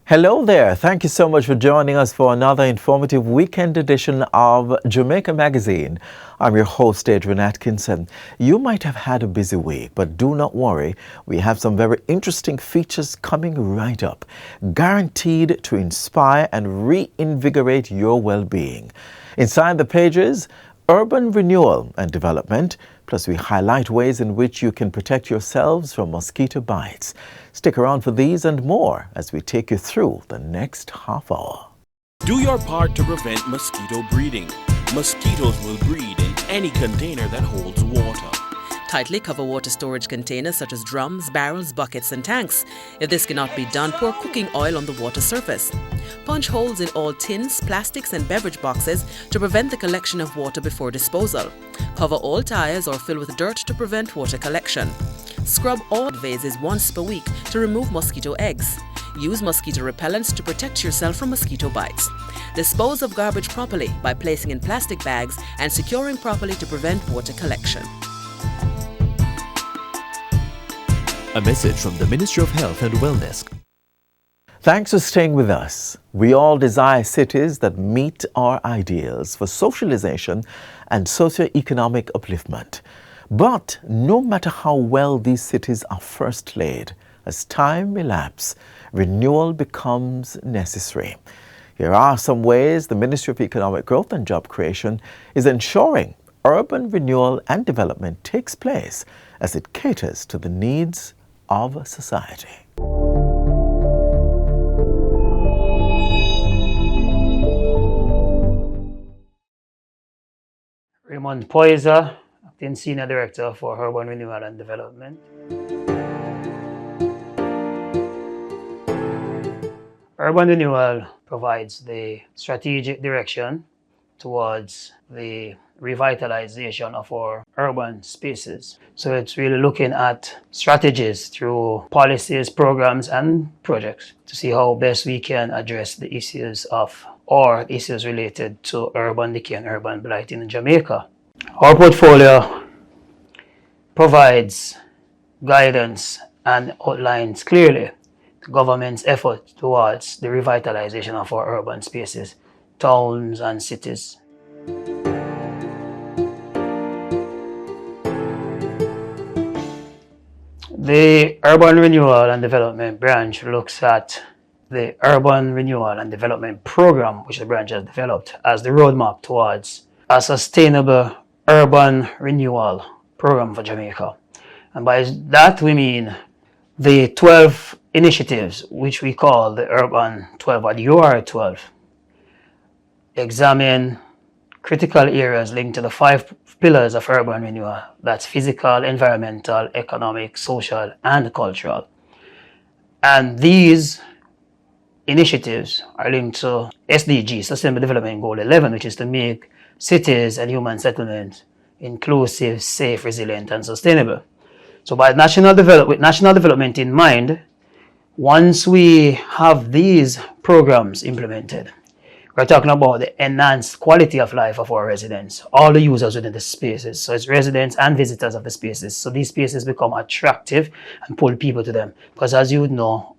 Hello there. Thank you so much for joining us for another informative weekend edition of Jamaica Magazine. I'm your host, Adrian Atkinson. You might have had a busy week, but do not worry. We have some very interesting features coming right up, guaranteed to inspire and reinvigorate your well-being. Inside the pages, urban renewal and development, plus we highlight ways in which you can protect yourselves from mosquito bites. Stick around for these and more as we take you through the next half hour. Do your part to prevent mosquito breeding. Mosquitoes will breed in any container that holds water. Tightly cover water storage containers such as drums, barrels, buckets and tanks. If this cannot be done, pour cooking oil on the water surface. Punch holes in all tins, plastics and beverage boxes to prevent the collection of water before disposal. Cover all tires or fill with dirt to prevent water collection. Scrub all vases once per week to remove mosquito eggs. Use mosquito repellents to protect yourself from mosquito bites. Dispose of garbage properly by placing in plastic bags and securing properly to prevent water collection. A message from the Ministry of Health and Wellness. Thanks for staying with us. We all desire cities that meet our ideals for socialization and socio-economic upliftment. But no matter how well these cities are first laid, as time elapses, renewal becomes necessary. Here are some ways the Ministry of Economic Growth and Job Creation is ensuring urban renewal and development takes place as it caters to the needs of society. Raymond Poyser, Acting Senior Director for Urban Renewal and Development. Urban Renewal provides the strategic direction towards the revitalization of our urban spaces. So it's really looking at strategies through policies, programs and projects to see how best we can address the issues related to urban decay and urban blight in Jamaica. Our portfolio provides guidance and outlines clearly the government's effort towards the revitalization of our urban spaces, towns and cities. The Urban Renewal and Development branch looks at the Urban Renewal and Development Program, which the branch has developed, as the roadmap towards a sustainable urban renewal program for Jamaica. And by that we mean the 12 initiatives, which we call the Urban 12 or the UR12, examine critical areas linked to the 5 pillars of urban renewal. That's physical, environmental, economic, social, and cultural. And these initiatives are linked to SDG, Sustainable Development Goal 11, which is to make cities and human settlements inclusive, safe, resilient, and sustainable. So with national development in mind, once we have these programs implemented, we're talking about the enhanced quality of life of our residents, all the users within the spaces. So it's residents and visitors of the spaces. So these spaces become attractive and pull people to them. Because as you know,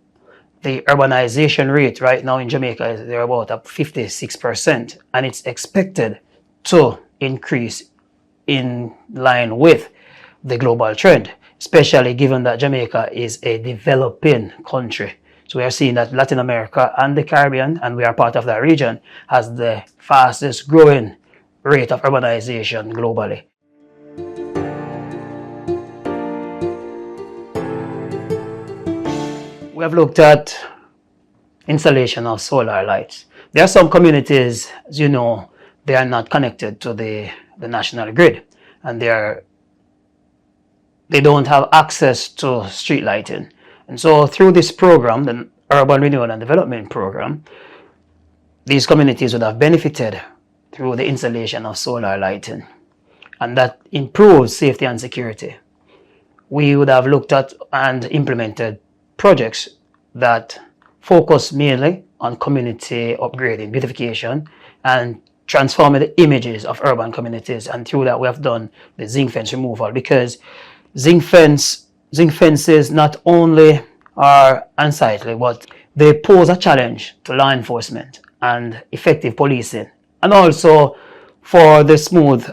the urbanization rate right now in Jamaica is they're about up 56%, and it's expected to increase in line with the global trend, especially given that Jamaica is a developing country. So we are seeing that Latin America and the Caribbean, and we are part of that region, has the fastest growing rate of urbanization globally. We have looked at installation of solar lights. There are some communities, as you know, they are not connected to the national grid, and they don't have access to street lighting. And so through this program, the Urban Renewal and Development Program, these communities would have benefited through the installation of solar lighting, and that improves safety and security. We would have looked at and implemented projects that focus mainly on community upgrading, beautification, and transforming the images of urban communities. And through that, we have done the zinc fence removal, because zinc fences not only are unsightly, but they pose a challenge to law enforcement and effective policing, and also for the smooth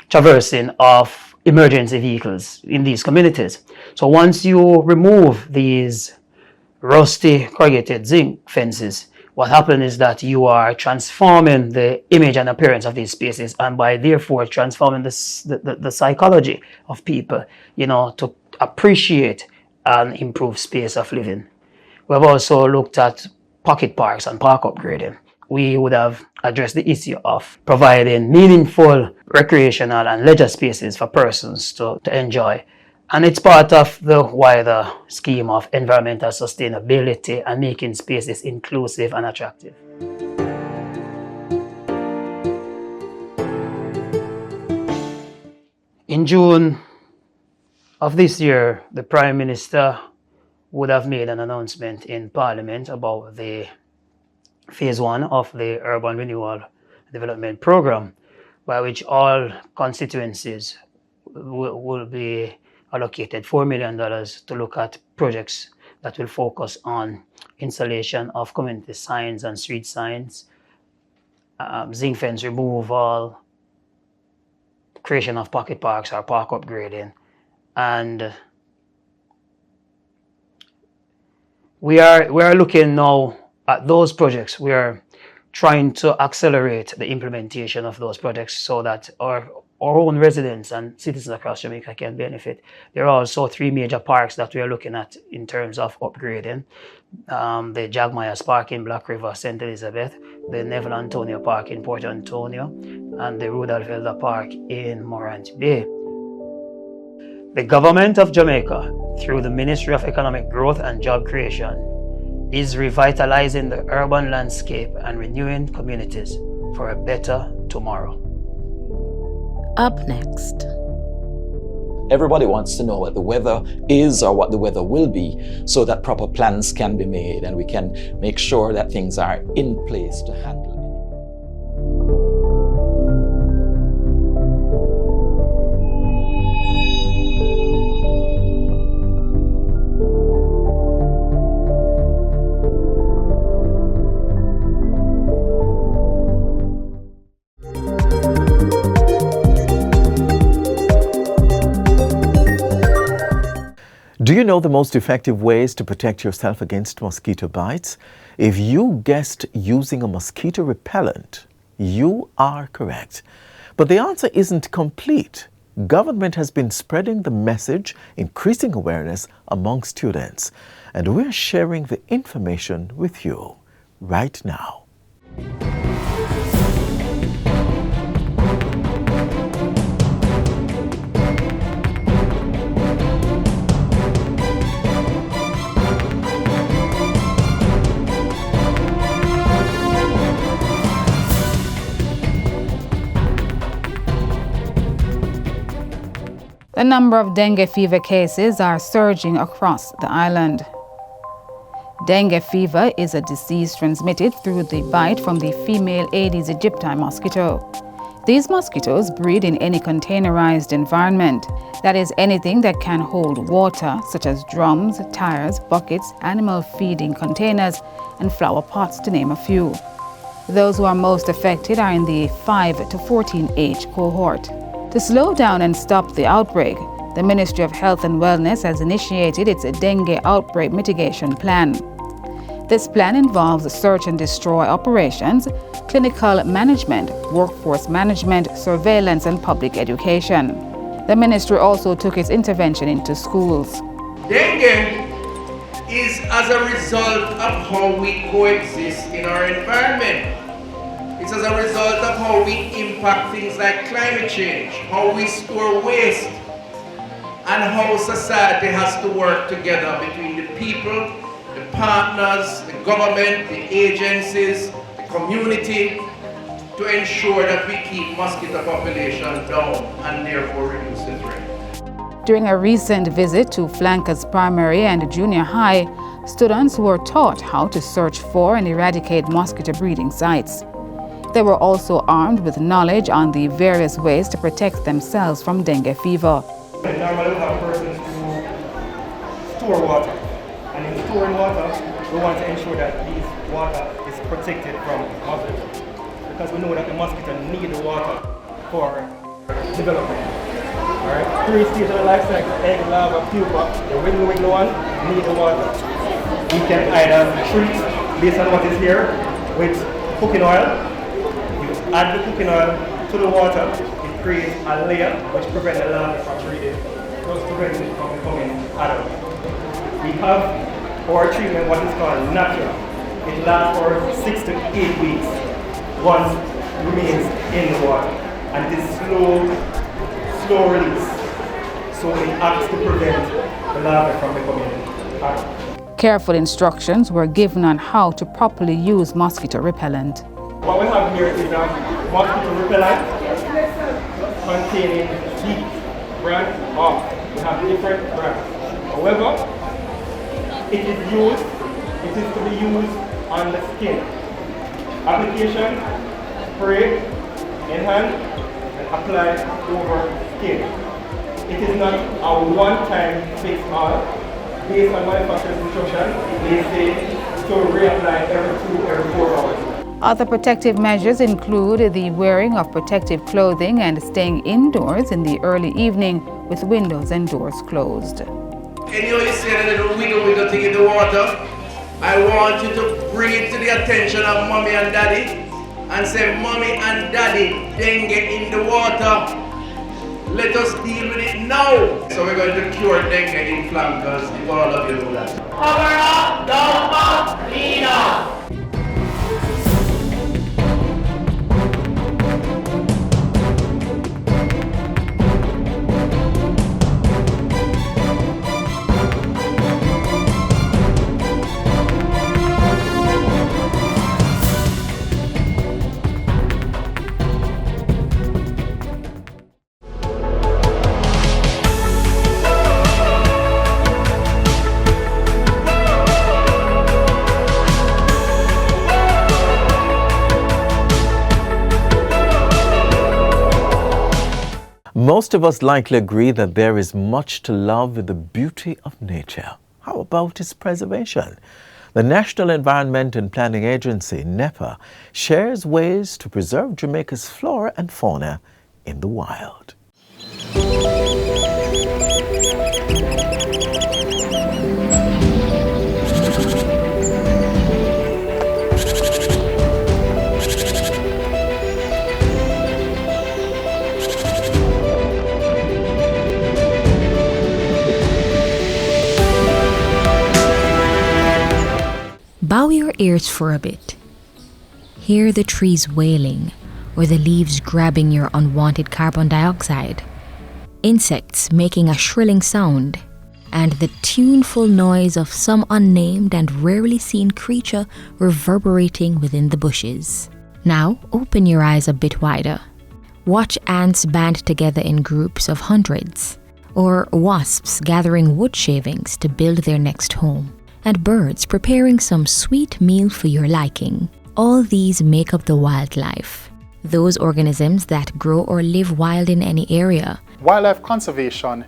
traversing of emergency vehicles in these communities. So once you remove these rusty corrugated zinc fences, what happens is that you are transforming the image and appearance of these spaces, and by therefore transforming the psychology of people, to appreciate and improve space of living. We've also looked at pocket parks and park upgrading. We would have addressed the issue of providing meaningful recreational and leisure spaces for persons to enjoy. And it's part of the wider scheme of environmental sustainability and making spaces inclusive and attractive. In June of this year, the Prime Minister would have made an announcement in Parliament about the Phase 1 of the Urban Renewal Development Programme, by which all constituencies will be allocated $4 million to look at projects that will focus on installation of community signs and street signs, zinc fence removal, creation of pocket parks or park upgrading. And we are looking now at those projects. We are trying to accelerate the implementation of those projects so that our own residents and citizens across Jamaica can benefit. There are also 3 major parks that we are looking at in terms of upgrading. The Jagmeyers Park in Black River, St. Elizabeth, the Neville Antonio Park in Port Antonio, and the Rudolph Elder Park in Morant Bay. The government of Jamaica, through the Ministry of Economic Growth and Job Creation, is revitalizing the urban landscape and renewing communities for a better tomorrow. Up next. Everybody wants to know what the weather is or what the weather will be so that proper plans can be made and we can make sure that things are in place to handle it. Do you know the most effective ways to protect yourself against mosquito bites? If you guessed using a mosquito repellent, you are correct. But the answer isn't complete. Government has been spreading the message, increasing awareness among students, and we're sharing the information with you right now. The number of dengue fever cases are surging across the island. Dengue fever is a disease transmitted through the bite from the female Aedes aegypti mosquito. These mosquitoes breed in any containerized environment, that is, anything that can hold water, such as drums, tires, buckets, animal feeding containers, and flower pots, to name a few. Those who are most affected are in the 5 to 14 age cohort. To slow down and stop the outbreak, the Ministry of Health and Wellness has initiated its dengue outbreak mitigation plan. This plan involves search and destroy operations, clinical management, workforce management, surveillance, and public education. The ministry also took its intervention into schools. Dengue is as a result of how we coexist in our environment. It's as a result of how we impact things like climate change, how we store waste, and how society has to work together between the people, the partners, the government, the agencies, the community, to ensure that we keep mosquito population down and therefore reduce the threat. During a recent visit to Flankers Primary and Junior High, students were taught how to search for and eradicate mosquito breeding sites. They were also armed with knowledge on the various ways to protect themselves from dengue fever. Normally we have persons who store water, and in fluorine water, we want to ensure that this water is protected from mosquitoes, because we know that the mosquito need the water for development. Alright, 3 stages of the life cycle: egg, larva, pupa. The wiggle one need the water. We can either treat based on what is here with cooking oil. You add the cooking oil to the water, it creates a layer which prevents the larvae from breeding, thus preventing it from becoming adult. We have our treatment, what is called natural. It lasts for 6 to 8 weeks once it remains in the water, and it is slow release, so it acts to prevent the larvae from becoming adult. Careful instructions were given on how to properly use mosquito repellent. What we have here is a mosquito repellent containing deep brand of. We have different brands. However, it is to be used on the skin. Application, spray in hand, and apply over skin. It is not a one-time fix all. Based on manufacturer's instruction, they say to reapply every 4 hours. Other protective measures include the wearing of protective clothing and staying indoors in the early evening with windows and doors closed. And you see a little wiggle thing in the water. I want you to bring it to the attention of mommy and daddy and say, mommy and daddy, dengue in the water. Let us deal with it now. So we're going to cure dengue in flankers, if all of you know that. Cover up, dump up, clean up. Most of us likely agree that there is much to love in the beauty of nature. How about its preservation? The National Environment and Planning Agency, NEPA, shares ways to preserve Jamaica's flora and fauna in the wild. Bow your ears for a bit. Hear the trees wailing or the leaves grabbing your unwanted carbon dioxide, insects making a shrilling sound, and the tuneful noise of some unnamed and rarely seen creature reverberating within the bushes. Now open your eyes a bit wider. Watch ants band together in groups of hundreds, or wasps gathering wood shavings to build their next home, and birds preparing some sweet meal for your liking. All these make up the wildlife, those organisms that grow or live wild in any area. Wildlife conservation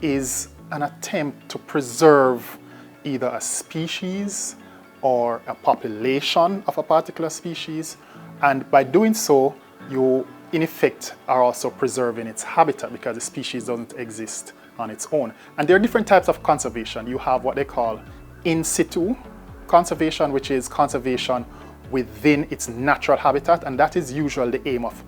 is an attempt to preserve either a species or a population of a particular species, and by doing so, you in effect are also preserving its habitat because the species doesn't exist on its own. And there are different types of conservation. You have what they call in situ conservation, which is conservation within its natural habitat, and that is usually the aim of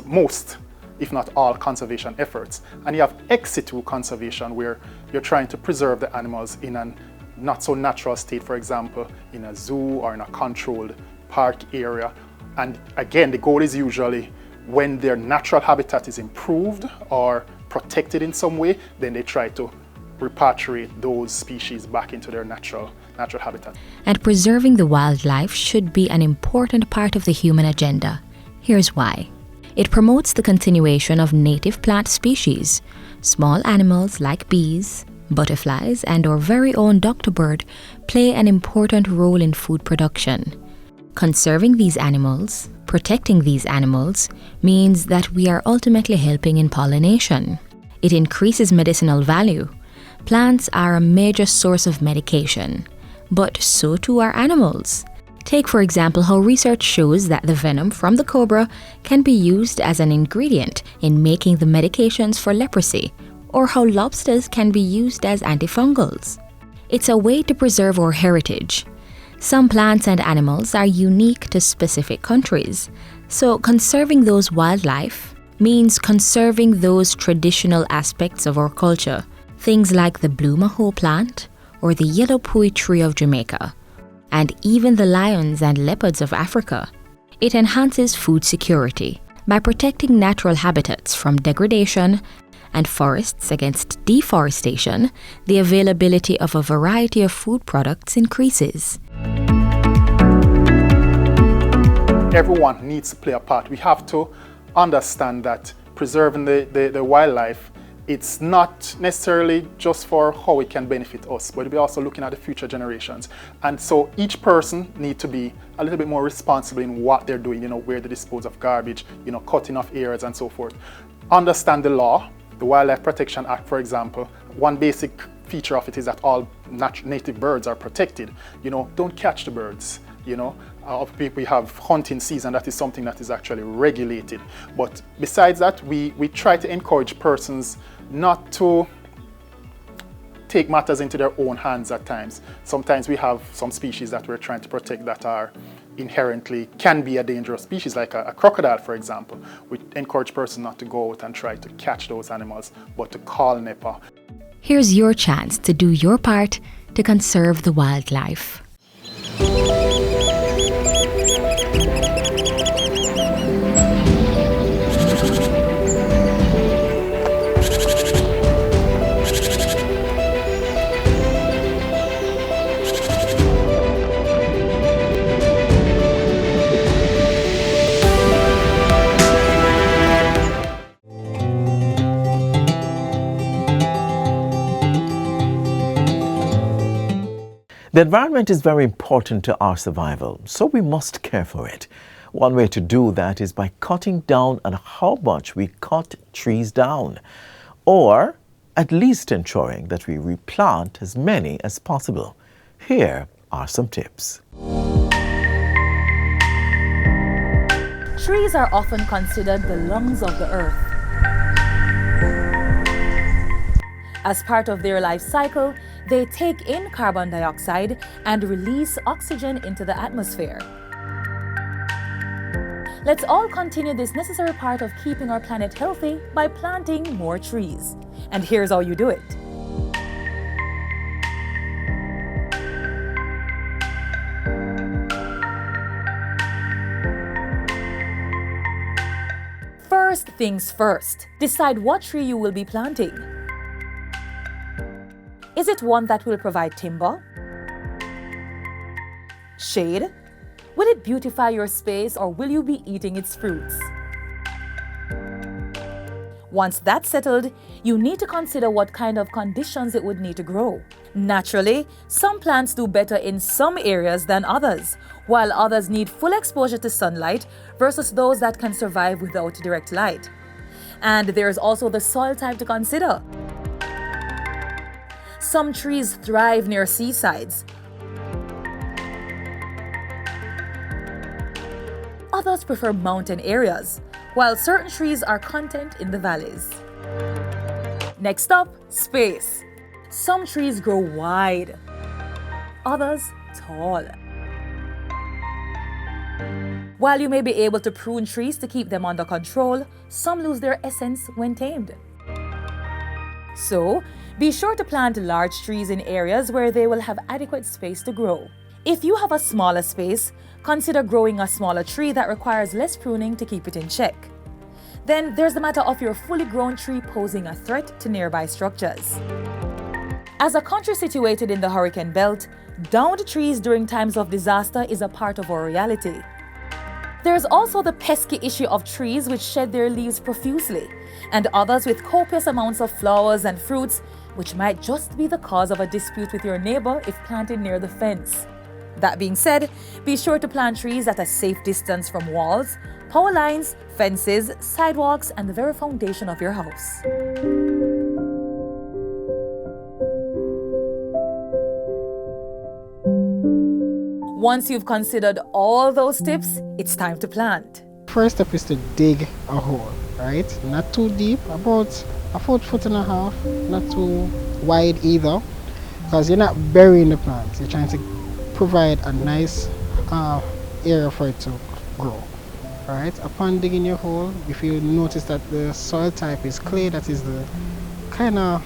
most, if not all, conservation efforts. And you have ex situ conservation, where you're trying to preserve the animals in a not so natural state, for example, in a zoo or in a controlled park area. And again, the goal is usually when their natural habitat is improved or protected in some way, then they try to repatriate those species back into their natural habitat. And preserving the wildlife should be an important part of the human agenda. Here's why. It promotes the continuation of native plant species. Small animals like bees, butterflies, and our very own doctor bird play an important role in food production. Conserving these animals, protecting these animals, means that we are ultimately helping in pollination. It increases medicinal value. Plants are a major source of medication, but so too are animals. Take, for example, how research shows that the venom from the cobra can be used as an ingredient in making the medications for leprosy, or how lobsters can be used as antifungals. It's a way to preserve our heritage. Some plants and animals are unique to specific countries, so conserving those wildlife means conserving those traditional aspects of our culture, things like the blue maho plant or the yellow pui tree of Jamaica, and even the lions and leopards of Africa. It enhances food security by protecting natural habitats from degradation and forests against deforestation. The availability of a variety of food products increases. Everyone needs to play a part. We have to understand that preserving the wildlife, it's not necessarily just for how it can benefit us, but we're also looking at the future generations. And so each person needs to be a little bit more responsible in what they're doing, where they dispose of garbage, cutting off areas and so forth. Understand the law, the Wildlife Protection Act, for example. One basic feature of it is that all native birds are protected. Don't catch the birds. We have hunting season, that is something that is actually regulated. But besides that, we try to encourage persons not to take matters into their own hands at times. Sometimes we have some species that we're trying to protect that are inherently can be a dangerous species, like a crocodile, for example. We encourage persons not to go out and try to catch those animals, but to call NEPA. Here's your chance to do your part to conserve the wildlife. The environment is very important to our survival, so we must care for it. One way to do that is by cutting down on how much we cut trees down, or at least ensuring that we replant as many as possible. Here are some tips. Trees are often considered the lungs of the earth. As part of their life cycle, they take in carbon dioxide and release oxygen into the atmosphere. Let's all continue this necessary part of keeping our planet healthy by planting more trees. And here's how you do it. First things first, decide what tree you will be planting. Is it one that will provide timber? Shade? Will it beautify your space, or will you be eating its fruits? Once that's settled, you need to consider what kind of conditions it would need to grow. Naturally, some plants do better in some areas than others, while others need full exposure to sunlight versus those that can survive without direct light. And there's also the soil type to consider. Some trees thrive near seasides. Others prefer mountain areas, while certain trees are content in the valleys. Next up, space. Some trees grow wide, others tall. While you may be able to prune trees to keep them under control, some lose their essence when tamed. So, be sure to plant large trees in areas where they will have adequate space to grow. If you have a smaller space, consider growing a smaller tree that requires less pruning to keep it in check. Then there's the matter of your fully grown tree posing a threat to nearby structures. As a country situated in the hurricane belt, downed trees during times of disaster is a part of our reality. There's also the pesky issue of trees which shed their leaves profusely, and others with copious amounts of flowers and fruits, which might just be the cause of a dispute with your neighbor if planted near the fence. That being said, be sure to plant trees at a safe distance from walls, power lines, fences, sidewalks, and the very foundation of your house. Once you've considered all those tips, it's time to plant. First step is to dig a hole, right? Not too deep, about a foot and a half, not too wide either, because you're not burying the plant. You're trying to provide a nice area for it to grow. Right? Upon digging your hole, if you notice that the soil type is clay, that is the kind of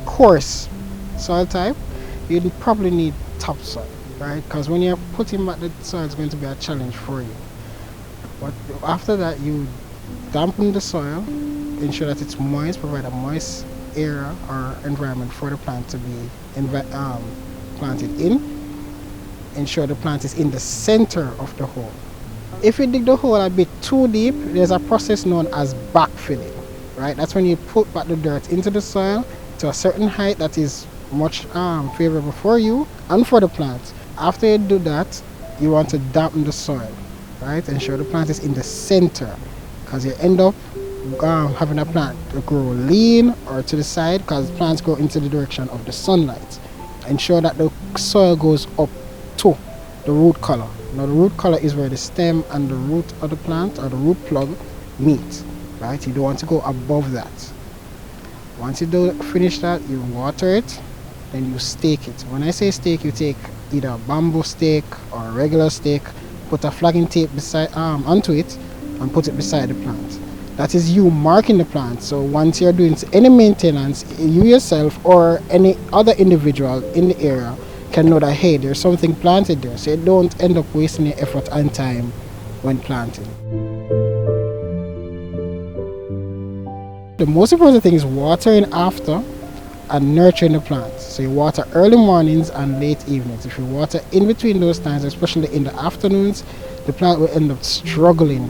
coarse soil type, you probably need topsoil, right? Because when you're putting back the soil, it's going to be a challenge for you. But after that, you dampen the soil, ensure that it's moist, provide a moist area or environment for the plant to be planted in. Ensure the plant is in the center of the hole. If you dig the hole a bit too deep, there's a process known as backfilling, right? That's when you put back the dirt into the soil to a certain height that is much favorable for you and for the plant. After you do that, you want to dampen the soil, right? Ensure the plant is in the center, because you end up having a plant to grow lean or to the side, because plants grow into the direction of the sunlight. Ensure that the soil goes up to the root collar. Now the root collar is where the stem and the root of the plant or the root plug meet, right? You don't want to go above that. Once you do finish that, you water it, then you stake it. When I say stake, you take either a bamboo stake or a regular stake, put a flagging tape beside onto it and put it beside the plant. That is you marking the plant. So once you're doing any maintenance, you yourself or any other individual in the area can know that, hey, there's something planted there, so you don't end up wasting your effort and time when planting. The most important thing is watering after and nurturing the plants. So you water early mornings and late evenings. If you water in between those times, especially in the afternoons, the plant will end up struggling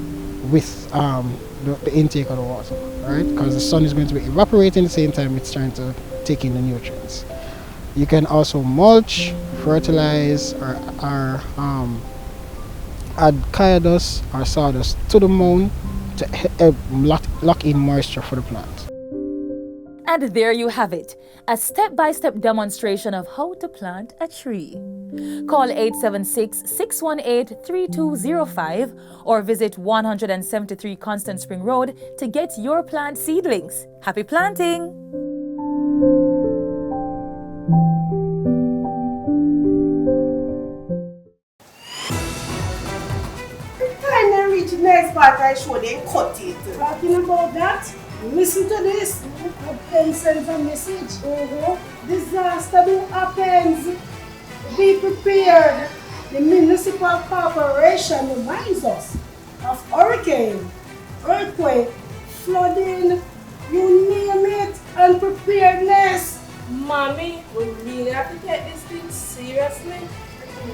with the intake of the water, right? Because the sun is going to be evaporating at the same time it's trying to take in the nutrients. You can also mulch, fertilize, or add kaya dust or sawdust to the mound to help lock in moisture for the plant. And there you have it, a step-by-step demonstration of how to plant a tree. Call 876-618-3205 or visit 173 Constant Spring Road to get your plant seedlings. Happy planting! The next part I show them cut it. Talking about that, listen to this. Pen sends a message. Disaster do happens. Be prepared. The municipal corporation reminds us of hurricane, earthquake, flooding, you name it, and preparedness. Mommy, we really have to take this thing seriously.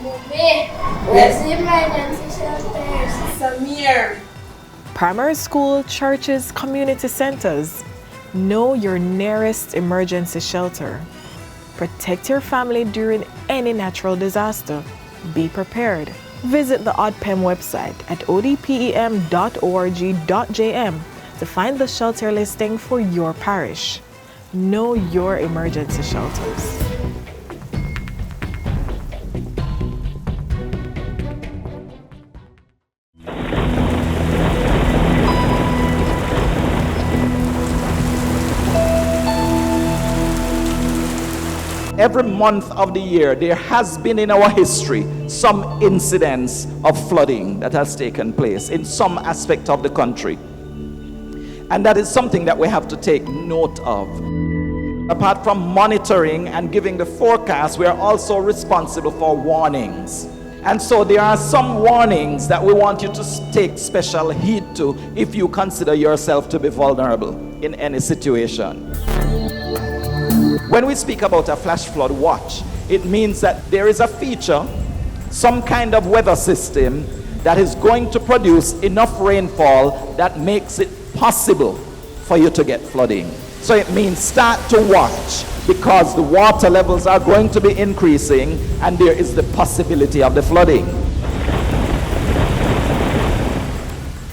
Mommy, where's the emergency shelters? Samir. Primary school, churches, community centers. Know your nearest emergency shelter. Protect your family during any natural disaster. Be prepared. Visit the ODPEM website at odpem.org.jm to find the shelter listing for your parish. Know your emergency shelters. Every month of the year, there has been in our history some incidents of flooding that has taken place in some aspect of the country. And that is something that we have to take note of. Apart from monitoring and giving the forecast, we are also responsible for warnings. And so there are some warnings that we want you to take special heed to if you consider yourself to be vulnerable in any situation. When we speak about a flash flood watch, it means that there is a feature, some kind of weather system that is going to produce enough rainfall that makes it possible for you to get flooding. So it means start to watch, because the water levels are going to be increasing and there is the possibility of the flooding.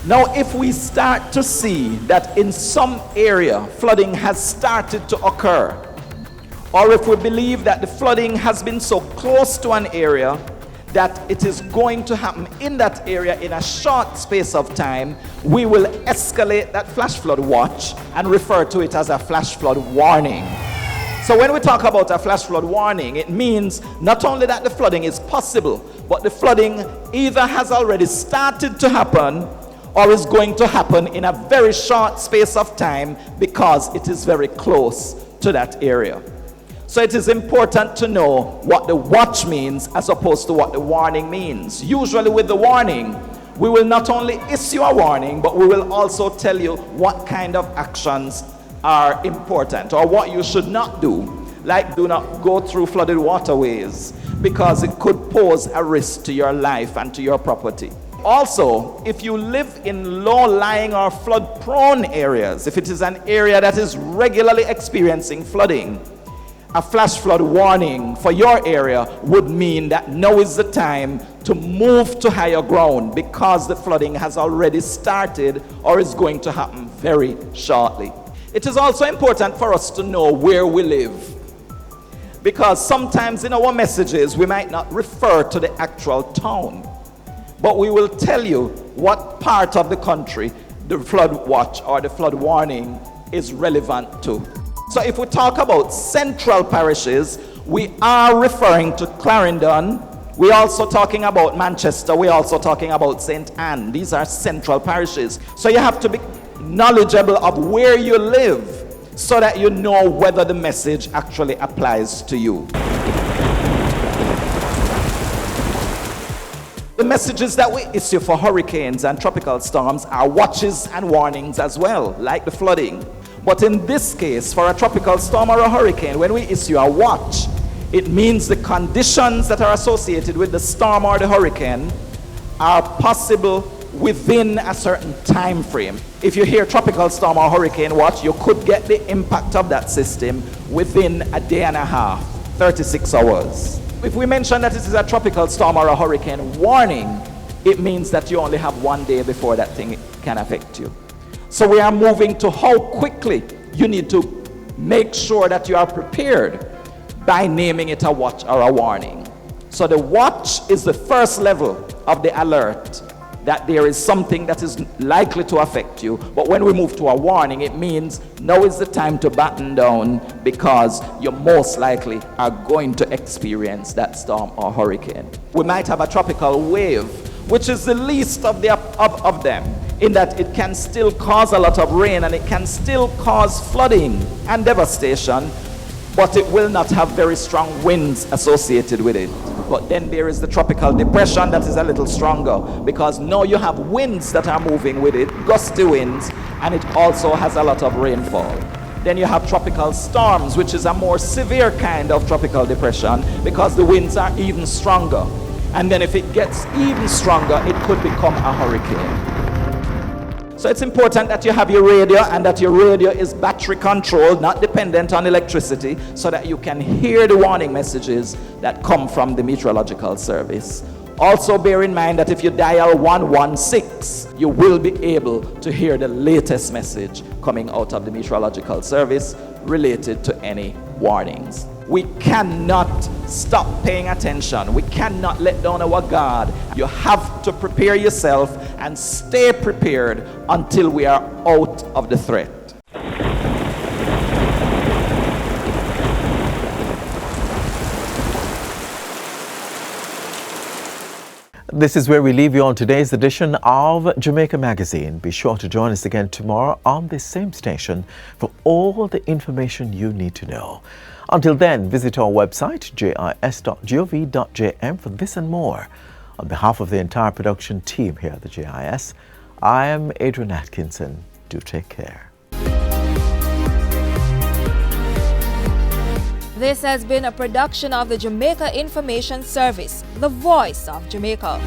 Now, if we start to see that in some area flooding has started to occur, or if we believe that the flooding has been so close to an area that it is going to happen in that area in a short space of time, we will escalate that flash flood watch and refer to it as a flash flood warning. So when we talk about a flash flood warning, it means not only that the flooding is possible, but the flooding either has already started to happen or is going to happen in a very short space of time because it is very close to that area. So it is important to know what the watch means as opposed to what the warning means. Usually with the warning, we will not only issue a warning, but we will also tell you what kind of actions are important or what you should not do. Like, do not go through flooded waterways because it could pose a risk to your life and to your property. Also, if you live in low-lying or flood-prone areas, if it is an area that is regularly experiencing flooding, a flash flood warning for your area would mean that now is the time to move to higher ground because the flooding has already started or is going to happen very shortly. It is also important for us to know where we live, because sometimes in our messages we might not refer to the actual town, but we will tell you what part of the country the flood watch or the flood warning is relevant to. So if we talk about central parishes, we are referring to Clarendon. We're also talking about Manchester. We're also talking about St. Anne. These are central parishes. So you have to be knowledgeable of where you live so that you know whether the message actually applies to you. The messages that we issue for hurricanes and tropical storms are watches and warnings as well, like the flooding. But in this case, for a tropical storm or a hurricane, when we issue a watch, it means the conditions that are associated with the storm or the hurricane are possible within a certain time frame. If you hear tropical storm or hurricane watch, you could get the impact of that system within a day and a half, 36 hours. If we mention that it is a tropical storm or a hurricane warning, it means that you only have 1 day before that thing can affect you. So we are moving to how quickly you need to make sure that you are prepared by naming it a watch or a warning. So the watch is the first level of the alert that there is something that is likely to affect you. But when we move to a warning, it means now is the time to batten down because you most likely are going to experience that storm or hurricane. We might have a tropical wave, which is the least of them, in that it can still cause a lot of rain and it can still cause flooding and devastation, but it will not have very strong winds associated with it. But then there is the tropical depression that is a little stronger because now you have winds that are moving with it, gusty winds, and it also has a lot of rainfall. Then you have tropical storms, which is a more severe kind of tropical depression because the winds are even stronger. And then if it gets even stronger, it could become a hurricane. So it's important that you have your radio and that your radio is battery controlled, not dependent on electricity, so that you can hear the warning messages that come from the meteorological service. Also bear in mind that if you dial 116, you will be able to hear the latest message coming out of the meteorological service related to any warnings. We cannot stop paying attention. We cannot let down our guard. You have to prepare yourself and stay prepared until we are out of the threat. This is where we leave you on today's edition of Jamaica Magazine. Be sure to join us again tomorrow on this same station for all the information you need to know. Until then, visit our website, jis.gov.jm, for this and more. On behalf of the entire production team here at the JIS, I am Adrian Atkinson. Do take care. This has been a production of the Jamaica Information Service, the voice of Jamaica.